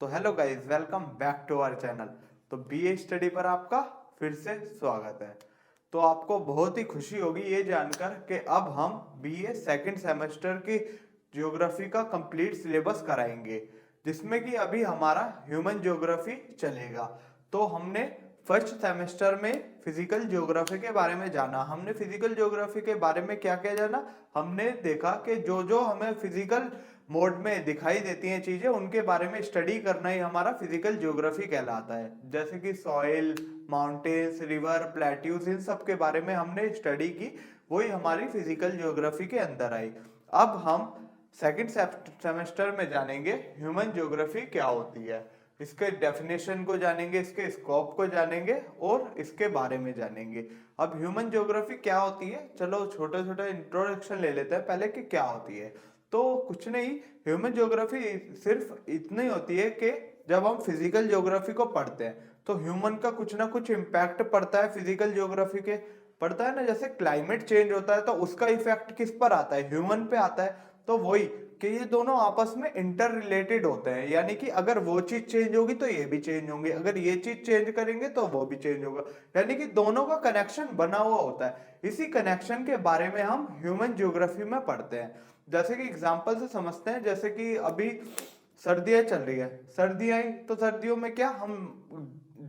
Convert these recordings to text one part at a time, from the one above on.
तो hello guys, welcome back to our channel. तो BA study पर आपका फिर से स्वागत है। तो आपको बहुत ही खुशी होगी ये जानकर कि अब हम बीए सेकंड सेमेस्टर की ज्योग्राफी का कंप्लीट सिलेबस कराएंगे, जिसमें कि अभी हमारा ह्यूमन ज्योग्राफी चलेगा। तो हमने फर्स्ट सेमेस्टर में फिजिकल ज्योग्राफी के बारे में जाना। हमने फिजिकल ज्योग्राफी के बारे में क्या क्या जाना, हमने देखा कि जो जो हमें फिजिकल मोड में दिखाई देती हैं चीजें, उनके बारे में स्टडी करना ही हमारा फिजिकल ज्योग्राफी कहलाता है। जैसे कि सॉइल, माउंटेन्स, रिवर, प्लेट्यूज, इन सब के बारे में हमने स्टडी की, वही हमारी फिजिकल ज्योग्राफी के अंदर आई। अब हम सेकंड सेमेस्टर में जानेंगे ह्यूमन ज्योग्राफी क्या होती है, इसके डेफिनेशन को जानेंगे, इसके स्कोप को जानेंगे और इसके बारे में जानेंगे। अब ह्यूमन ज्योग्राफी क्या होती है, चलो छोटा छोटा इंट्रोडक्शन ले लेते हैं पहले कि क्या होती है। तो कुछ नहीं, ह्यूमन ज्योग्राफी सिर्फ इतनी होती है कि जब हम फिजिकल ज्योग्राफी को पढ़ते हैं तो ह्यूमन का कुछ ना कुछ इम्पैक्ट पड़ता है फिजिकल ज्योग्राफी के। पड़ता है ना, जैसे क्लाइमेट चेंज होता है तो उसका इफेक्ट किस पर आता है, ह्यूमन पे आता है। तो वही कि ये दोनों आपस में इंटर रिलेटेड होते हैं, यानी कि अगर वो चीज चेंज होगी तो ये भी चेंज होंगे, अगर ये चीज चेंज करेंगे तो वो भी चेंज होगा, यानी कि दोनों का कनेक्शन बना हुआ होता है। इसी कनेक्शन के बारे में हम ह्यूमन ज्योग्राफी में पढ़ते हैं। जैसे कि एग्जांपल से समझते हैं, जैसे कि अभी सर्दियां चल रही है, सर्दी आई तो सर्दियों में क्या हम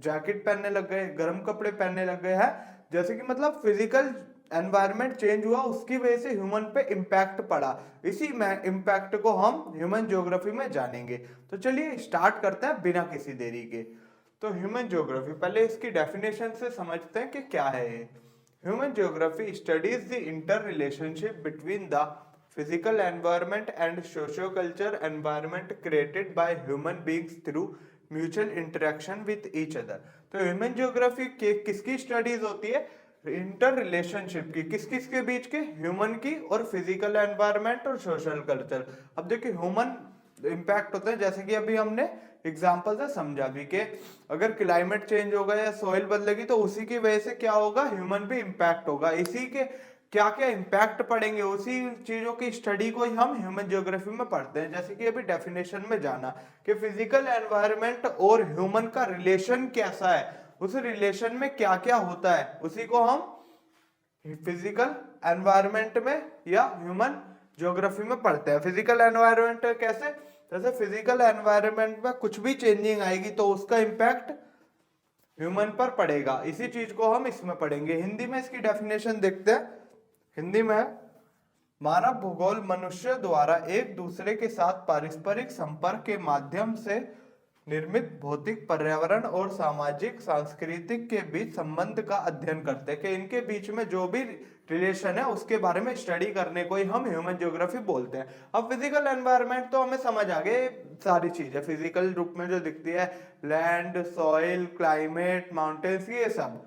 जैकेट पहनने लग गए, गर्म कपड़े पहनने लग गए हैं। जैसे कि मतलब फिजिकल एनवायरनमेंट चेंज हुआ, उसकी वजह से ह्यूमन पे इम्पैक्ट पड़ा। इसी में इम्पैक्ट को हम ह्यूमन ज्योग्राफी में जानेंगे। तो चलिए स्टार्ट करते हैं बिना किसी देरी के। तो ह्यूमन ज्योग्राफी, पहले इसकी डेफिनेशन से समझते हैं कि क्या है ये। Human geography studies the inter relationship between the physical environment and socio-culture environment created by human beings through mutual interaction with each other। तो ह्यूमन ज्योग्राफी के किसकी स्टडीज होती है, इंटर रिलेशनशिप की, किस किस के बीच के, ह्यूमन की और फिजिकल एनवायरनमेंट और सोशल कल्चर। अब देखिए ह्यूमन इम्पैक्ट होता है, जैसे कि अभी हमने एग्जाम्पल से समझा भी कि अगर क्लाइमेट चेंज होगा या सॉइल बदलेगी तो उसी की वजह से क्या होगा, ह्यूमन भी इम्पैक्ट होगा। इसी के क्या क्या इम्पैक्ट पड़ेंगे, उसी चीजों की स्टडी को ही हम ह्यूमन ज्योग्राफी में पढ़ते हैं। जैसे कि अभी डेफिनेशन में जाना कि फिजिकल एनवायरनमेंट और ह्यूमन का रिलेशन कैसा है, उस रिलेशन में क्या क्या होता है, उसी को हम फिजिकल एनवायरनमेंट में या ह्यूमन ज्योग्राफी में पढ़ते हैं। फिजिकल एनवायरनमेंट कैसे, जैसे फिजिकल एनवायरनमेंट में कुछ भी चेंजिंग आएगी तो उसका इम्पैक्ट ह्यूमन पर पड़ेगा। इसी चीज को हम इसमें पढ़ेंगे। हिंदी में इसकी डेफिनेशन देखते हैं। हिंदी में मानव भूगोल मनुष्य द्वारा एक दूसरे के साथ पारस्परिक संपर्क के माध्यम से निर्मित भौतिक, पर्यावरण और सामाजिक सांस्कृतिक के बीच संबंध का अध्ययन करते हैं, कि इनके बीच में जो भी रिलेशन है उसके बारे में स्टडी करने को ही हम ह्यूमन ज्योग्राफी बोलते हैं। अब फिजिकल एनवायरनमेंट तो हमें समझ आ गए, सारी चीजें फिजिकल रूप में जो दिखती है, लैंड, सॉइल, क्लाइमेट, माउंटेन्स, ये सब।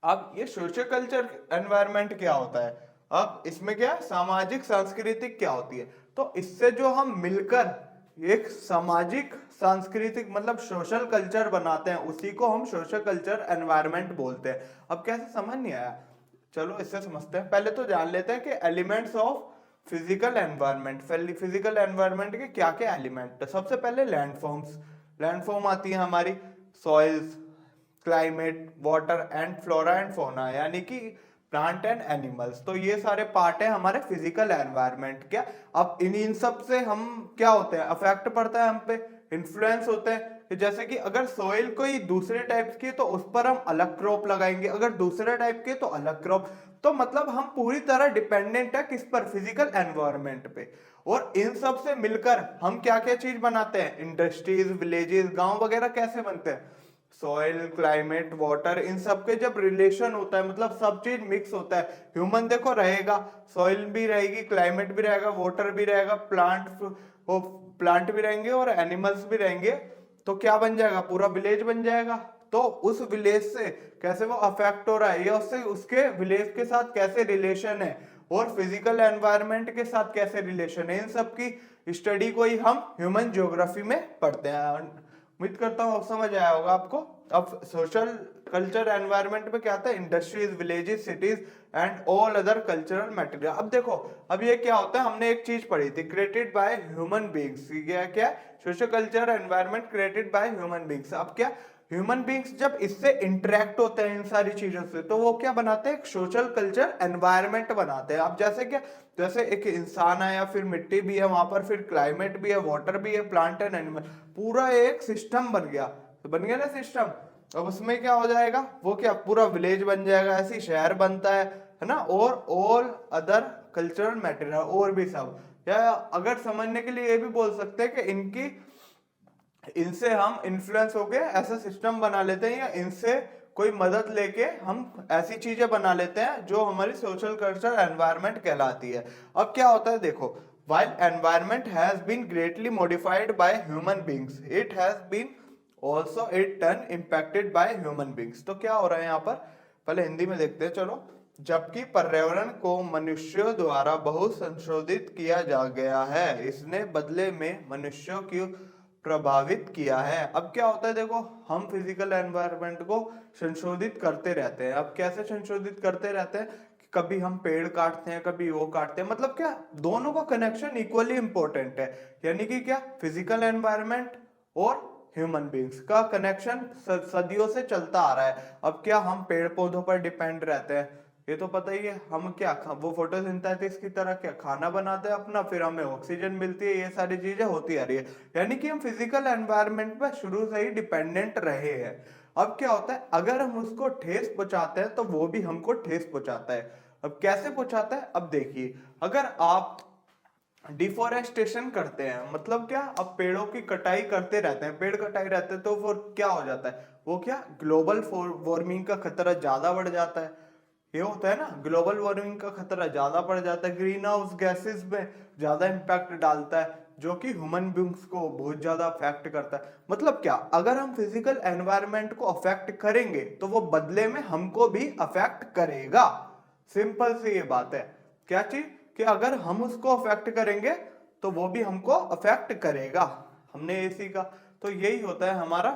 अब ये सोशल कल्चर एनवायरनमेंट क्या होता है, अब इसमें क्या है, सामाजिक सांस्कृतिक क्या होती है। तो इससे जो हम मिलकर एक सामाजिक सांस्कृतिक मतलब सोशल कल्चर बनाते हैं, उसी को हम सोशल कल्चर एनवायरनमेंट बोलते हैं। अब कैसे, समझ नहीं आया, चलो इससे समझते हैं। पहले तो जान लेते हैं कि elements of physical environment. Physical environment के क्या क्या एलिमेंट है। सबसे पहले लैंडफॉर्म्स, लैंडफॉर्म आती है हमारी soils, climate, water and flora and fauna, यानी कि प्लांट एंड एनिमल्स। तो ये सारे पार्ट है हमारे फिजिकल एनवायरनमेंट। क्या अब इन सब से हम क्या होते हैं, अफेक्ट पड़ता है हम पे, इन्फ्लुएंस होते हैं। कि जैसे कि अगर सॉइल कोई दूसरे टाइप की है तो उस पर हम अलग क्रॉप लगाएंगे, अगर दूसरे टाइप के तो अलग क्रॉप। तो मतलब हम पूरी तरह डिपेंडेंट है किस पर, फिजिकल एनवायरनमेंट पे। और इन सब से मिलकर हम क्या क्या चीज बनाते हैं, इंडस्ट्रीज, विलेजेस, गांव वगैरह कैसे बनते हैं, सॉइल, क्लाइमेट, वाटर, इन सब के जब रिलेशन होता है, मतलब सब चीज मिक्स होता है। ह्यूमन देखो रहेगा, सॉइल भी रहेगी, क्लाइमेट भी रहेगा, वाटर भी रहेगा, प्लांट भी रहेंगे और एनिमल्स भी रहेंगे। तो क्या बन जाएगा, पूरा विलेज बन जाएगा। तो उस विलेज से कैसे वो अफेक्ट हो रहा है, या उससे उसके विलेज के साथ कैसे रिलेशन है, और फिजिकल एनवायरनमेंट के साथ कैसे रिलेशन है, इन सब की स्टडी को ही हम ह्यूमन ज्योग्राफी में पढ़ते हैं। उम्मीद करता हूँ अब समझ आया होगा आपको। अब सोशल कल्चर एनवायरनमेंट में क्या आता है, industries, villages, cities and all other cultural material. अब देखो, अब ये क्या होता है, हमने एक चीज पढ़ी थी, क्रिएटेड बाय ह्यूमन बींग्स। क्या social culture environment created by human beings. अब क्या ह्यूमन बींग्स जब इससे इंटरेक्ट होते हैं इन सारी चीजों से, तो वो क्या बनाते हैं, एक सोशल कल्चर एनवायरनमेंट बनाते हैं। अब जैसे क्या, जैसे एक इंसान है या फिर मिट्टी भी है वहां पर, फिर क्लाइमेट भी है, वाटर भी है, प्लांट एंड एनिमल, पूरा एक सिस्टम बन गया। तो बन गया ना सिस्टम। अब उसमें क्या हो जाएगा, वो क्या पूरा विलेज बन जाएगा, ऐसी शहर बनता है ना, और ऑल अदर कल्चरल मटेरियल और भी सब। या अगर समझने के लिए ये भी बोल सकते हैं कि इनसे हम इन्फ्लुएंस होके ऐसा सिस्टम बना लेते हैं, या इनसे कोई मदद लेके हम ऐसी चीजें बना लेते हैं जो हमारी सोशल कल्चर एनवायरनमेंट कहलाती है। अब क्या होता है देखो, while environment has been greatly modified by human beings, it has been also in turn impacted by human beings। तो क्या हो रहा है यहाँ पर, पहले हिंदी में देखते हैं चलो। जबकि पर्यावरण को मनुष्यों द्वारा बहुत संशोधित किया जा गया है, इसने बदले में मनुष्यों की प्रभावित किया है। अब क्या होता है देखो, हम फिजिकल एनवायरनमेंट को संशोधित करते रहते हैं। अब कैसे संशोधित करते रहते हैं, कभी हम पेड़ काटते हैं, कभी वो काटते हैं, मतलब क्या दोनों का कनेक्शन इक्वली इंपॉर्टेंट है। यानी कि क्या, फिजिकल एनवायरनमेंट और ह्यूमन बींग्स का कनेक्शन सदियों से चलता आ रहा है। अब क्या हम पेड़ पौधों पर डिपेंड रहते हैं, ये तो पता ही है। हम क्या वो फोटोसिंथेसिस की तरह क्या खाना बनाते हैं अपना, फिर हमें ऑक्सीजन मिलती है, ये सारी चीजें होती आ रही है। यानी कि हम फिजिकल एनवायरनमेंट पर शुरू से ही डिपेंडेंट रहे हैं। अब क्या होता है, अगर हम उसको ठेस पहुंचाते हैं तो वो भी हमको ठेस पहुंचाता है। अब कैसे पहुंचाता है, अब देखिए, अगर आप डिफोरेस्टेशन करते हैं, मतलब क्या, अब पेड़ों की कटाई करते रहते हैं, पेड़ कटाई रहते हैं, तो वो क्या हो जाता है, वो क्या ग्लोबल वार्मिंग का खतरा ज्यादा बढ़ जाता है। ये होता है ना, ग्लोबल वार्मिंग का खतरा ज्यादा बढ़ जाता है, ग्रीन हाउस गैसेस में ज्यादा इंपैक्ट डालता है, जो कि ह्यूमन बींग्स को बहुत ज्यादा अफेक्ट करता है। मतलब क्या, अगर हम फिजिकल एनवायरनमेंट को अफेक्ट करेंगे तो वो बदले में हमको भी अफेक्ट करेगा। सिंपल सी ये बात है। क्या चीज, कि अगर हम उसको अफेक्ट करेंगे तो वो भी हमको अफेक्ट करेगा। हमने ये सीखा। तो यही होता है हमारा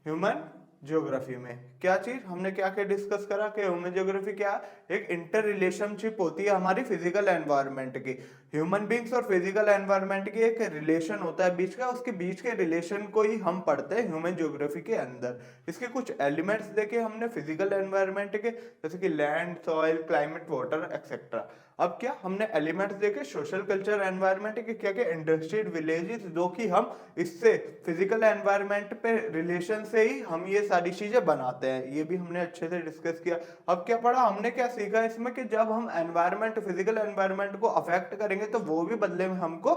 ह्यूमन ज्योग्राफी में। क्या चीज हमने क्या क्या डिस्कस करा, कि ह्यूमन ज्योग्राफी क्या, एक इंटर रिलेशनशिप होती है हमारी फिजिकल एनवायरनमेंट की। ह्यूमन बींग्स और फिजिकल एनवायरनमेंट की एक रिलेशन होता है बीच का, उसके बीच के रिलेशन को ही हम पढ़ते हैं ह्यूमन ज्योग्राफी के अंदर। इसके कुछ एलिमेंट्स देखे हमने फिजिकल एनवायरनमेंट के, जैसे कि land, soil, climate, water etcetera. अब क्या हमने एलिमेंट्स देखे सोशल कल्चर एनवायरनमेंट के, क्या क्या इंडस्ट्रियल विलेजेस, जो कि हम इससे फिजिकल एनवायरनमेंट पे रिलेशन से ही हम ये सारी चीजें बनाते हैं। ये भी हमने अच्छे से डिस्कस किया। अब क्या पढ़ा हमने, क्या सीखा इसमें, कि जब हम एनवायरनमेंट, फिजिकल एनवायरनमेंट को अफेक्ट करेंगे तो वो भी बदले में हमको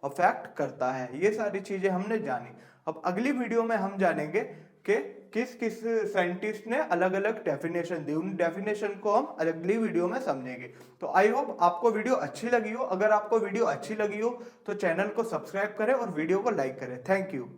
अफेक्ट करता है। ये सारी चीजें हमने जानी। अब अगली वीडियो में हम जानेंगे कि किस किस साइंटिस्ट ने अलग अलग डेफिनेशन दी, उन डेफिनेशन को हम अगली वीडियो में समझेंगे। तो आई होप आपको वीडियो अच्छी लगी हो। अगर आपको वीडियो अच्छी लगी हो तो चैनल को सब्सक्राइब करें और वीडियो को लाइक करें। Thank you.